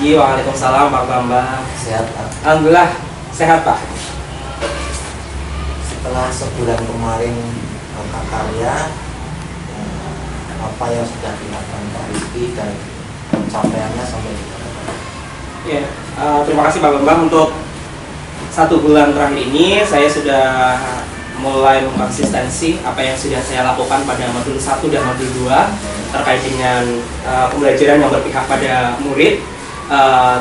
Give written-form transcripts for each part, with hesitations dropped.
Iya, waalaikumsalam Pak Bambang. Sehat Pak? Alhamdulillah sehat Pak. Setelah sebulan kemarin Bapak karya, apa yang sudah dilakukan Pak Rizky dan pencapaiannya sampai di mana? Ya, terima kasih Pak Bambang. Untuk 1 bulan terakhir ini saya sudah mulai mengkonsistensi apa yang sudah saya lakukan pada modul 1 dan modul 2 terkait dengan pembelajaran yang berpihak pada murid.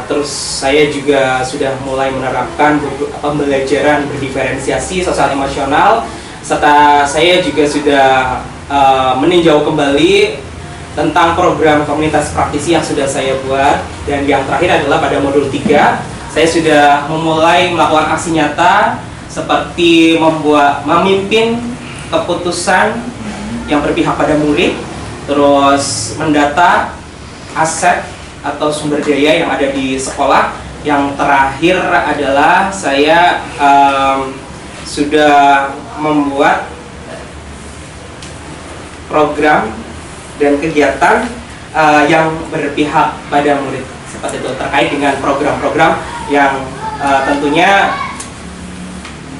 Terus saya juga sudah mulai menerapkan pembelajaran berdiferensiasi sosial emosional, serta saya juga sudah meninjau kembali tentang program komunitas praktisi yang sudah saya buat. Dan yang terakhir adalah pada modul 3 saya sudah memulai melakukan aksi nyata seperti memimpin keputusan yang berpihak pada murid, terus mendata aset atau sumber daya yang ada di sekolah. Yang terakhir adalah saya sudah membuat program dan kegiatan yang berpihak pada murid seperti itu, terkait dengan program-program yang tentunya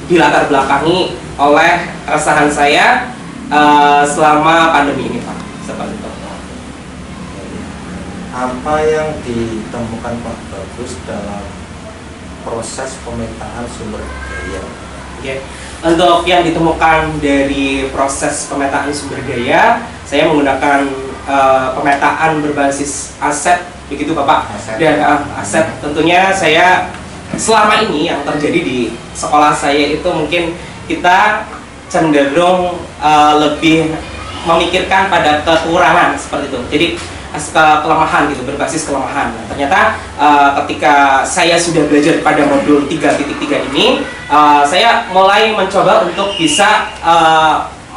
dilatar belakangi oleh keresahan saya selama pandemi ini Pak, seperti itu. Apa yang ditemukan Pak Bagus dalam proses pemetaan sumber daya? Oke. Untuk yang ditemukan dari proses pemetaan sumber daya, saya menggunakan pemetaan berbasis aset, begitu Bapak. Aset. Dan aset tentunya saya selama ini yang terjadi di sekolah saya itu mungkin kita cenderung lebih memikirkan pada kekurangan seperti itu. Jadi kelemahan gitu, berbasis kelemahan. Nah, ternyata ketika saya sudah belajar pada modul 3.3 ini, saya mulai mencoba untuk bisa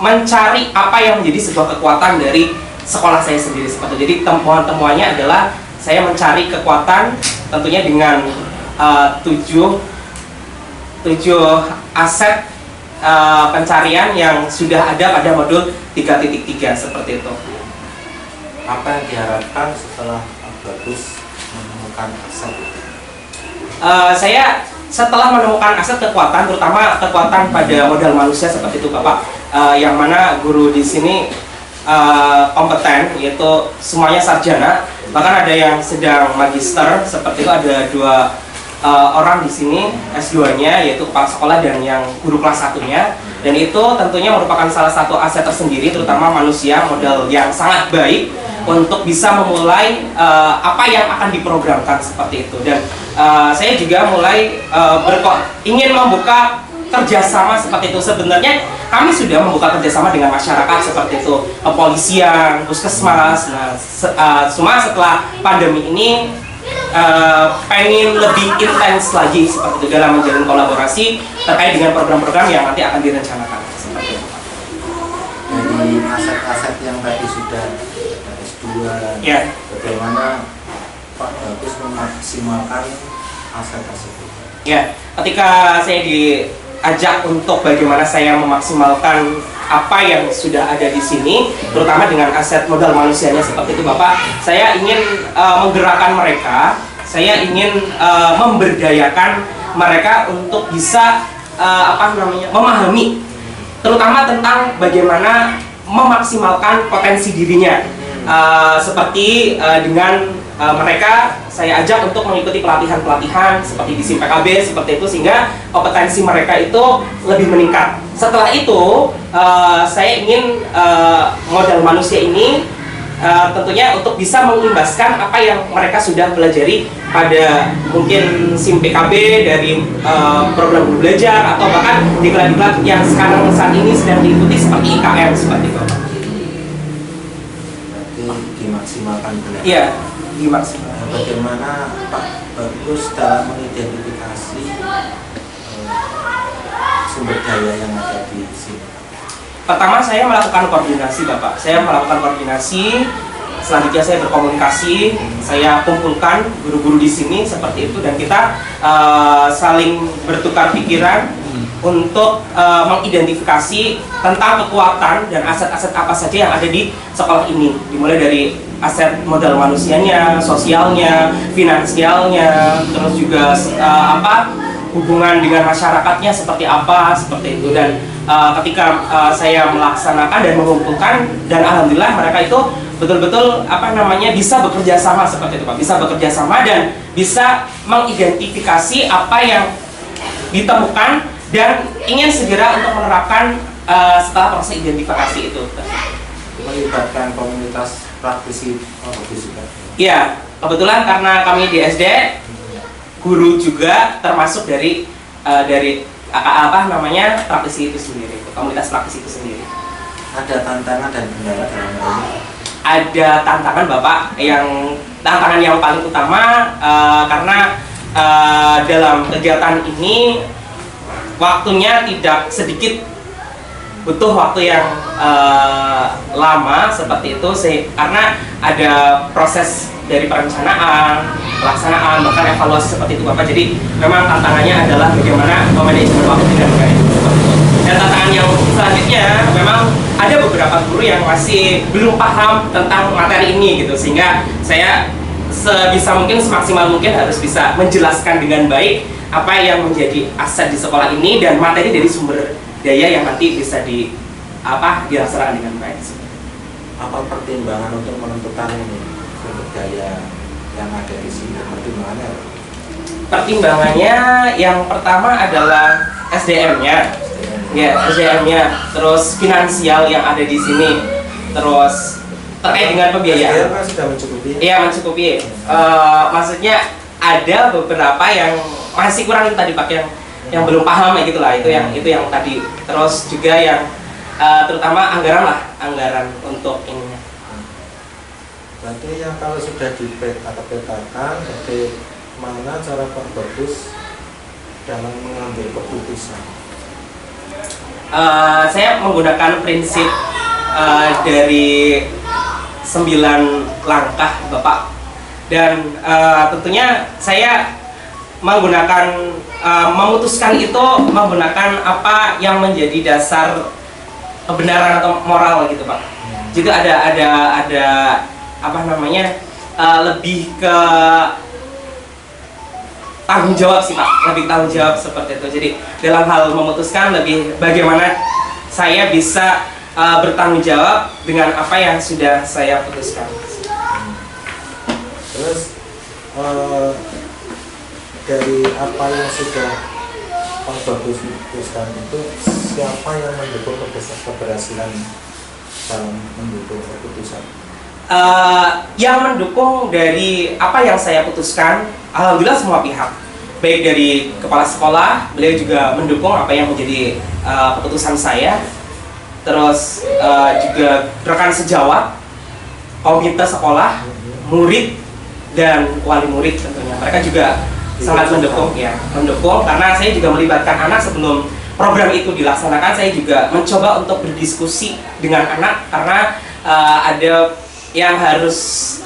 mencari apa yang menjadi sebuah kekuatan dari sekolah saya sendiri seperti itu. Jadi temuan-temuannya adalah saya mencari kekuatan tentunya dengan 7 aset pencarian yang sudah ada pada modul 3.3 seperti itu. Apa yang diharapkan setelah Pak Bagus menemukan aset? Saya setelah menemukan aset kekuatan, terutama kekuatan pada modal manusia seperti itu Bapak, yang mana guru di sini kompeten, yaitu semuanya sarjana, bahkan ada yang sedang magister seperti itu. Ada 2 orang di sini S2-nya, yaitu kepala sekolah dan yang guru kelas 1-nya. Dan itu tentunya merupakan salah satu aset tersendiri, terutama manusia, modal yang sangat baik untuk bisa memulai apa yang akan diprogramkan seperti itu. Dan saya juga mulai ingin membuka kerjasama seperti itu. Sebenarnya kami sudah membuka kerjasama dengan masyarakat seperti itu, kepolisian, puskesmas. Nah, cuma setelah pandemi ini pengen lebih intens lagi seperti itu dalam menjalin kolaborasi terkait dengan program-program yang nanti akan direncanakan seperti itu. Dari aset-aset yang tadi sudah S2, Ya. bagaimana Pak Bagus memaksimalkan aset tersebut? Ya, ketika saya diajak untuk bagaimana saya memaksimalkan apa yang sudah ada di sini, terutama dengan aset modal manusianya seperti itu Bapak, saya ingin menggerakkan mereka, saya ingin memberdayakan mereka untuk bisa memahami, terutama tentang bagaimana memaksimalkan potensi dirinya. Seperti dengan mereka saya ajak untuk mengikuti pelatihan-pelatihan seperti di SIM PKB seperti itu, sehingga kompetensi mereka itu lebih meningkat. Setelah itu saya ingin modal manusia ini tentunya untuk bisa mengimbaskan apa yang mereka sudah pelajari pada mungkin SIM PKB dari program guru belajar, atau bahkan diklat-diklat yang sekarang saat ini sedang diikuti seperti IKM seperti itu. Berarti dimaksimalkan benar. Iya, dimaksimalkan. Bagaimana Pak Bagus dalam mengidentifikasi sumber daya yang ada di sini? Pertama saya melakukan koordinasi Bapak. Saya melakukan koordinasi, selanjutnya saya berkomunikasi, saya kumpulkan guru-guru di sini seperti itu, dan kita saling bertukar pikiran untuk mengidentifikasi tentang kekuatan dan aset-aset apa saja yang ada di sekolah ini, dimulai dari aset modal manusianya, sosialnya, finansialnya, terus juga hubungan dengan masyarakatnya seperti apa, seperti itu. Dan ketika saya melaksanakan dan mengumpulkan, dan alhamdulillah mereka itu betul-betul bisa bekerja sama seperti itu Pak, bisa bekerja sama dan bisa mengidentifikasi apa yang ditemukan dan ingin segera untuk menerapkan setelah proses identifikasi itu. Melibatkan komunitas praktisi fisika. Iya, kebetulan karena kami di SD guru juga termasuk dari praktisi itu sendiri, komunitas praktisi itu sendiri. Ada tantangan dan kendala dalam hal ini? Ada tantangan Bapak, tantangan yang paling utama karena dalam kegiatan ini waktunya tidak sedikit, butuh waktu yang lama seperti itu karena ada proses dari perencanaan, pelaksanaan, bahkan evaluasi seperti itu Bapak. Jadi memang tantangannya adalah bagaimana memanajemen waktu dengan baik. Dan tantangan yang selanjutnya memang ada beberapa guru yang masih belum paham tentang materi ini gitu, sehingga saya sebisa mungkin, semaksimal mungkin harus bisa menjelaskan dengan baik apa yang menjadi aset di sekolah ini dan materi dari sumber daya yang nanti bisa dilaksanakan dengan baik. Apa pertimbangan untuk menentukan ini sumber daya yang ada di sini? Pertimbangannya? Pertimbangannya yang pertama adalah SDM-nya. Ya, SDM-nya, terus finansial yang ada di sini, terus terkait dengan pembiayaan. SDM kan sudah mencukupi? Iya, mencukupi. Maksudnya ada beberapa yang masih kurang itu tadi Pak, yang belum paham ya gitulah, itu yang tadi. Terus juga yang terutama anggaran untuk ininya. Berarti yang kalau sudah dipetakan, bagaimana cara Pak Bagus dalam mengambil keputusan? Saya menggunakan prinsip dari 9 langkah Bapak, dan tentunya saya memutuskan itu menggunakan apa yang menjadi dasar kebenaran atau moral gitu Pak. Jadi ada lebih ke tanggung jawab sih Pak, lebih tanggung jawab seperti itu. Jadi dalam hal memutuskan lebih bagaimana saya bisa bertanggung jawab dengan apa yang sudah saya putuskan. Terus dari apa yang sudah Pak Bagus putuskan itu, siapa yang mendukung keberhasilan dalam mendukung keputusan? Yang mendukung dari apa yang saya putuskan, alhamdulillah semua pihak, baik dari kepala sekolah, beliau juga mendukung apa yang menjadi keputusan saya, terus juga rekan sejawat, komite sekolah, murid, dan wali murid tentunya, mereka juga sangat mendukung karena saya juga melibatkan anak sebelum program itu dilaksanakan. Saya juga mencoba untuk berdiskusi dengan anak karena ada yang harus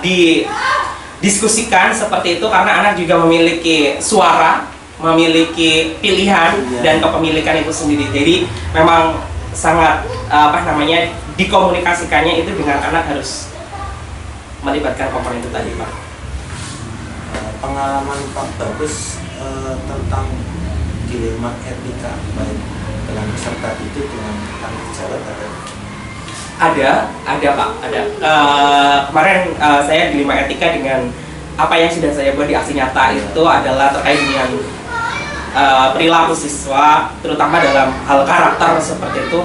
didiskusikan seperti itu, karena anak juga memiliki suara, memiliki pilihan dan kepemilikan itu sendiri. Jadi memang sangat dikomunikasikannya itu dengan anak harus melibatkan komponen itu tadi Pak. Pengalaman Pak Bagus tentang dilema etika baik dengan peserta didik dengan tanggung jawab ada Pak, ada. Kemarin saya dilema etika dengan apa yang sudah saya buat di aksi nyata itu adalah terkait dengan perilaku siswa, terutama dalam hal karakter seperti itu,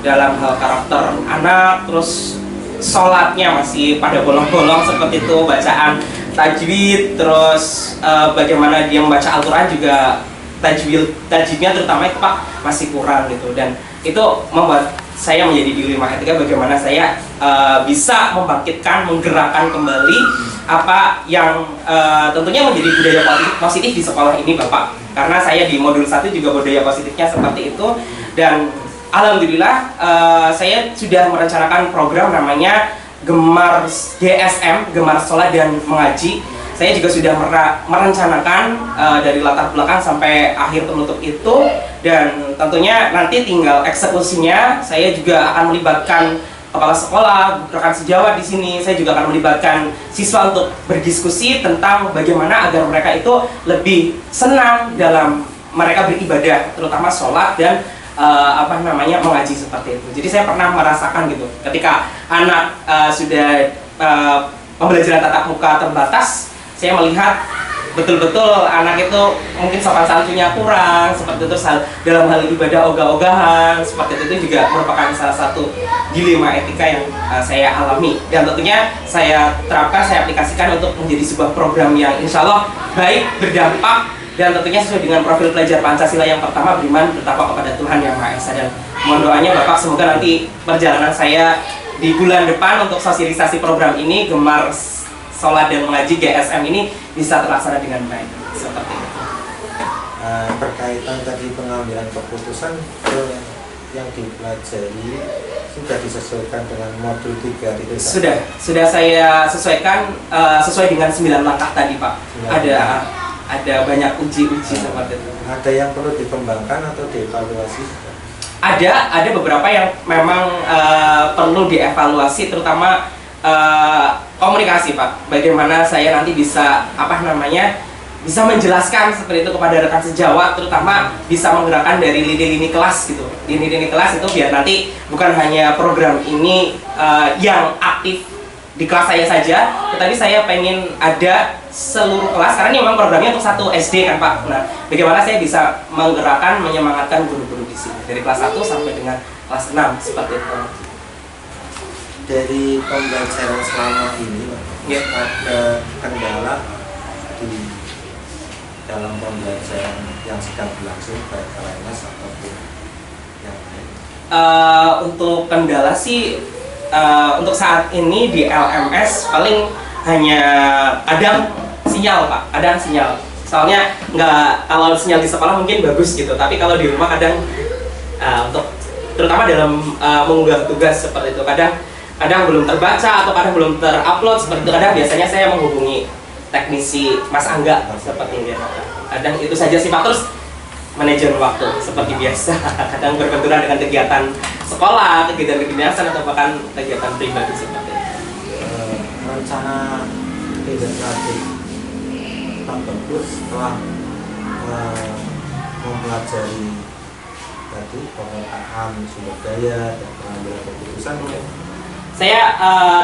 dalam hal karakter anak, terus sholatnya masih pada bolong-bolong seperti itu, bacaan tajwid, terus bagaimana dia membaca Al-Quran juga tajwidnya terutama itu Pak masih kurang gitu, dan itu membuat saya menjadi dilema etika bagaimana saya bisa membangkitkan, menggerakkan kembali apa yang tentunya menjadi budaya positif di sekolah ini Bapak, karena saya di modul 1 juga budaya positifnya seperti itu. Dan alhamdulillah saya sudah merencanakan program namanya Gemar GSM, Gemar Sholat dan Mengaji. Saya juga sudah merencanakan dari latar belakang sampai akhir penutup itu, dan tentunya nanti tinggal eksekusinya. Saya juga akan melibatkan kepala sekolah, rekan sejawat di sini. Saya juga akan melibatkan siswa untuk berdiskusi tentang bagaimana agar mereka itu lebih senang dalam mereka beribadah, terutama sholat dan mengaji seperti itu. Jadi saya pernah merasakan gitu, ketika anak sudah pembelajaran tatap muka terbatas, saya melihat betul-betul anak itu mungkin sopan santunnya kurang seperti itu, dalam hal ibadah ogah-ogahan seperti itu juga merupakan salah satu dilema etika yang saya alami, dan tentunya saya terapkan, saya aplikasikan untuk menjadi sebuah program yang insya Allah baik, berdampak, dan tentunya sesuai dengan profil pelajar Pancasila yang pertama, beriman bertakwa kepada Tuhan Yang Maha Esa. Dan mohon doanya Bapak, semoga nanti perjalanan saya di bulan depan untuk sosialisasi program ini, Gemar Sholat dan Mengaji GSM ini bisa terlaksana dengan baik seperti itu. Berkaitan tadi pengambilan keputusan yang dipelajari sudah disesuaikan dengan modul 3 itu? Sudah saya sesuaikan sesuai dengan 9 langkah tadi Pak. Ada banyak uji-uji seperti itu. Ada yang perlu dikembangkan atau dievaluasi? Ada beberapa yang memang perlu dievaluasi, terutama komunikasi Pak. Bagaimana saya nanti bisa bisa menjelaskan seperti itu kepada rekan sejawat, terutama bisa menggerakkan dari lini-lini kelas gitu. Lini-lini kelas itu biar nanti bukan hanya program ini yang aktif di kelas saya saja, tetapi saya pengen ada seluruh kelas, karena ini memang programnya untuk satu SD kan Pak. Nah, bagaimana saya bisa menggerakkan, menyemangatkan guru-guru di sini dari kelas 1 sampai dengan kelas 6 seperti itu. Dari pembelajaran selama ini, ada kendala di dalam pembelajaran yang sedang berlangsung baik LMS ataupun yang lain? Untuk kendala sih untuk saat ini di LMS paling hanya kadang sinyal Pak, kadang sinyal. Soalnya kalau sinyal di sekolah mungkin bagus gitu, tapi kalau di rumah kadang untuk terutama dalam mengunggah tugas seperti itu kadang belum terbaca atau kadang belum terupload seperti itu. Kadang biasanya saya menghubungi teknisi Mas Angga seperti ini. Kadang itu saja sih Pak. Terus manajemen waktu seperti biasa. Kadang berbenturan dengan kegiatan sekolah, kegiatan kedinasan, atau bahkan kegiatan pribadi seperti itu. Rencana tidak lagi tak bagus setelah mempelajari tadi pemetaan sumber daya dan pengambilan keputusan. Saya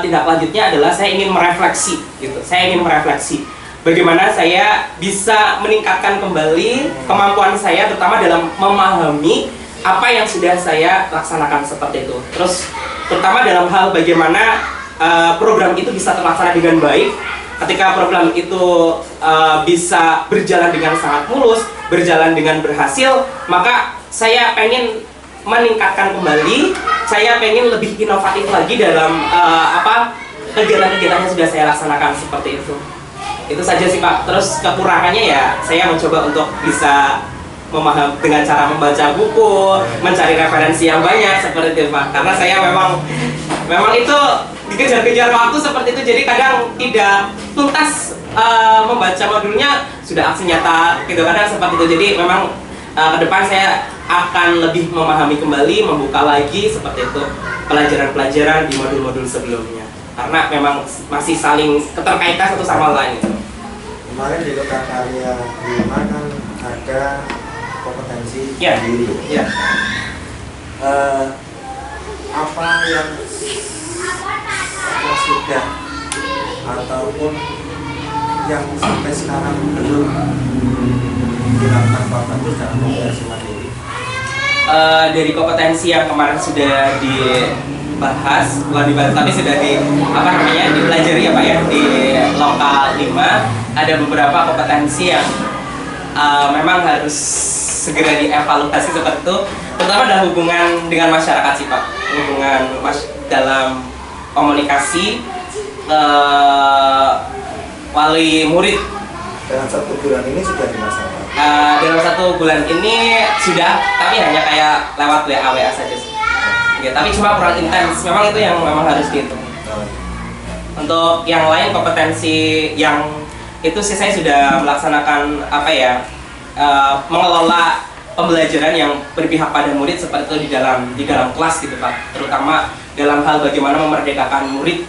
tindak lanjutnya adalah saya ingin merefleksi gitu. Saya ingin merefleksi bagaimana saya bisa meningkatkan kembali kemampuan saya, terutama dalam memahami apa yang sudah saya laksanakan seperti itu. Terus terutama dalam hal bagaimana program itu bisa terlaksana dengan baik. Ketika program itu bisa berjalan dengan sangat mulus, berjalan dengan berhasil, maka saya pengen meningkatkan kembali, saya pengen lebih inovatif lagi dalam kegiatan-kegiatan yang sudah saya laksanakan seperti itu. Itu saja sih Pak. Terus kekurangannya ya saya mencoba untuk bisa memahami dengan cara membaca buku, mencari referensi yang banyak seperti itu Pak. Karena saya memang itu dikejar-kejar waktu seperti itu, jadi kadang tidak tuntas membaca modulnya sudah aksi nyata gitu, kadang seperti itu. Jadi memang ke depan saya akan lebih memahami kembali, membuka lagi seperti itu pelajaran-pelajaran di modul-modul sebelumnya, karena memang masih saling keterkaitan satu sama lain. Kemarin di Loka Karya 5 kan ada kompetensi sendiri. Ya. Apa yang sudah ataupun yang sampai sekarang belum dilakukan Pak Bagus dalam kompetensi mandiri? Dari kompetensi yang kemarin sudah dibahas, tapi sudah dipelajari ya Pak ya, di Lokal 5 ada beberapa kompetensi yang memang harus segera dievaluasi seperti itu, terutama dalam hubungan dengan masyarakat sih Pak, dalam komunikasi wali murid. Dalam 1 bulan ini sudah dilaksanakan? Dalam 1 bulan ini sudah, tapi hanya kayak lewat WA saja sih. Ya, tapi cuma kurang intens. Memang itu yang memang harus dihitung. Untuk yang lain kompetensi yang itu sih saya sudah melaksanakan mengelola pembelajaran yang berpihak pada murid seperti itu di dalam kelas gitu Pak, terutama dalam hal bagaimana memerdekakan murid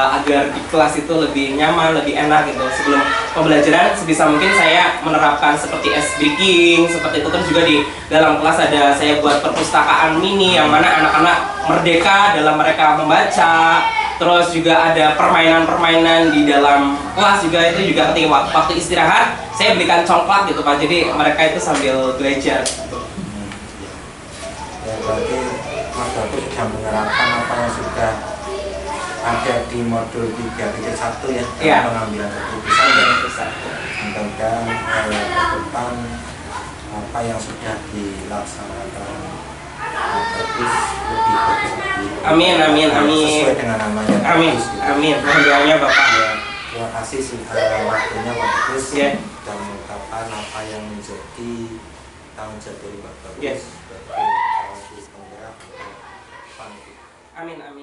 agar di kelas itu lebih nyaman, lebih enak gitu. Sebelum pembelajaran sebisa mungkin saya menerapkan seperti ice breaking seperti itu. Terus juga di dalam kelas ada saya buat perpustakaan mini yang mana anak-anak merdeka dalam mereka membaca. Terus juga ada permainan-permainan di dalam kelas juga, itu juga ketika waktu istirahat saya belikan coklat gitu Pak, jadi mereka itu sambil belajar gitu. Ya berarti Mas Bagus sudah menerapkan apa yang sudah ada di modul 3.1 ya, Iya. pengambilan keputusan dan mudah-mudahan ke depan apa yang sudah dilaksanakan bagus, lebih bagus lagi. Amin, amin, amin. Sesuai dengan namanya. Amin, Bagus, gitu. amin. Mohon doanya Bapak. Ya, terima kasih waktunya Pak Bagus Ya. dan mengungkapkan apa yang menjadi tanggung jawab dari Pak Bagus Yes. sebagai calon guru penggerak atau panitia. Amin, amin.